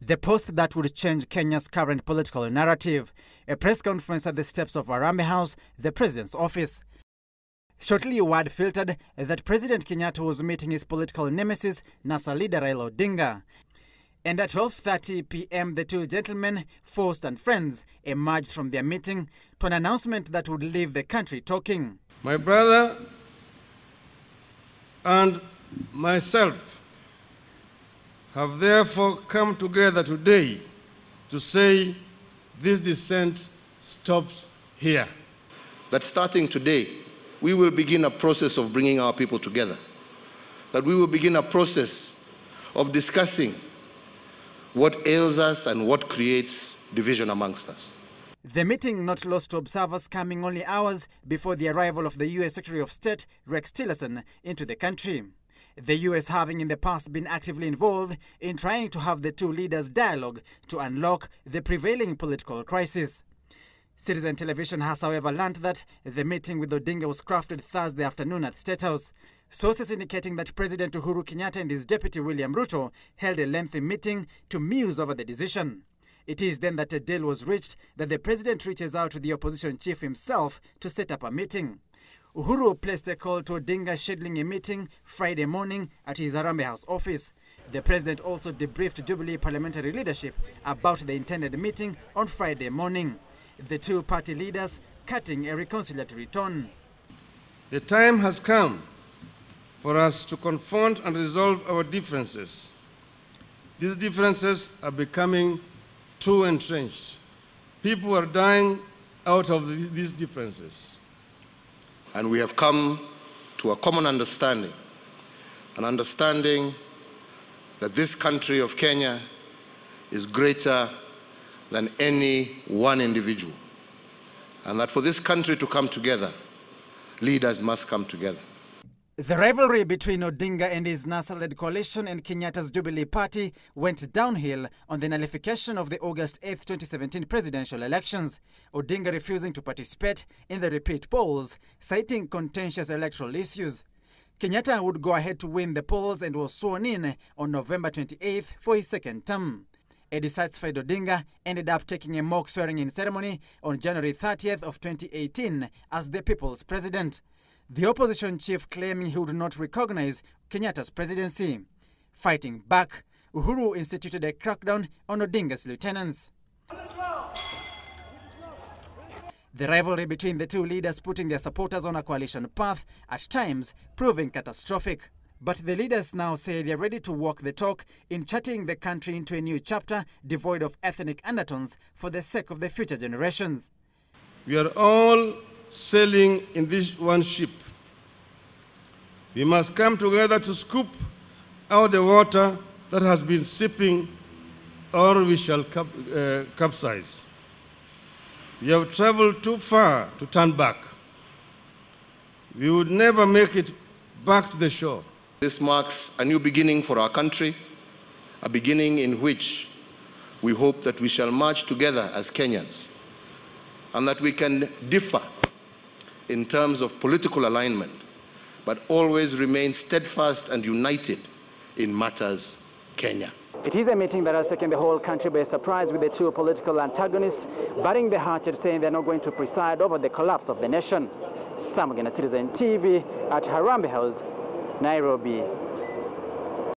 the post that would change Kenya's current political narrative. A press conference at the steps of Harambee House, the president's office. Shortly, word filtered that President Kenyatta was meeting his political nemesis, NASA leader Raila Odinga. And at 12:30 p.m., the two gentlemen, Forced and friends, emerged from their meeting to an announcement that would leave the country talking. My brother and myself have therefore come together today to say this dissent stops here. That starting today, we will begin a process of bringing our people together. That we will begin a process of discussing what ails us and what creates division amongst us. The meeting not lost to observers, coming only hours before the arrival of the U.S. Secretary of State, Rex Tillerson, into the country. The U.S. having in the past been actively involved in trying to have the two leaders dialogue to unlock the prevailing political crisis. Citizen Television has, however, learned that the meeting with Odinga was crafted Thursday afternoon at State House. Sources indicating that President Uhuru Kenyatta and his deputy William Ruto held a lengthy meeting to muse over the decision. It is then that a deal was reached that the president reaches out to the opposition chief himself to set up a meeting. Uhuru placed a call to Odinga scheduling a meeting Friday morning at his Harambee House office. The president also debriefed Jubilee parliamentary leadership about the intended meeting on Friday morning. The two party leaders cutting a reconciliatory tone. The time has come for us to confront and resolve our differences. These differences are becoming too entrenched. People are dying out of these differences. And we have come to a common understanding, an understanding that this country of Kenya is greater than any one individual, and that for this country to come together, leaders must come together. The rivalry between Odinga and his NASA-led coalition and Kenyatta's Jubilee Party went downhill on the nullification of the August 8, 2017 presidential elections, Odinga refusing to participate in the repeat polls, citing contentious electoral issues. Kenyatta would go ahead to win the polls and was sworn in on November 28th for his second term. A dissatisfied Odinga ended up taking a mock swearing-in ceremony on January 30th of 2018 as the people's president. The opposition chief claiming he would not recognize Kenyatta's presidency. Fighting back, Uhuru instituted a crackdown on Odinga's lieutenants. The rivalry between the two leaders putting their supporters on a coalition path, at times proving catastrophic. But the leaders now say they're ready to walk the talk in charting the country into a new chapter devoid of ethnic undertones for the sake of the future generations. We are all sailing in this one ship. We must come together to scoop out the water that has been sipping, or we shall capsize. We have traveled too far to turn back. We would never make it back to the shore. This marks a new beginning for our country, a beginning in which we hope that we shall march together as Kenyans, and that we can differ in terms of political alignment, but always remain steadfast and united in matters Kenya. It is a meeting that has taken the whole country by surprise, with the two political antagonists burying the hatchet, saying they're not going to preside over the collapse of the nation. Sam Gena, Citizen TV at Harambee House, Nairobi.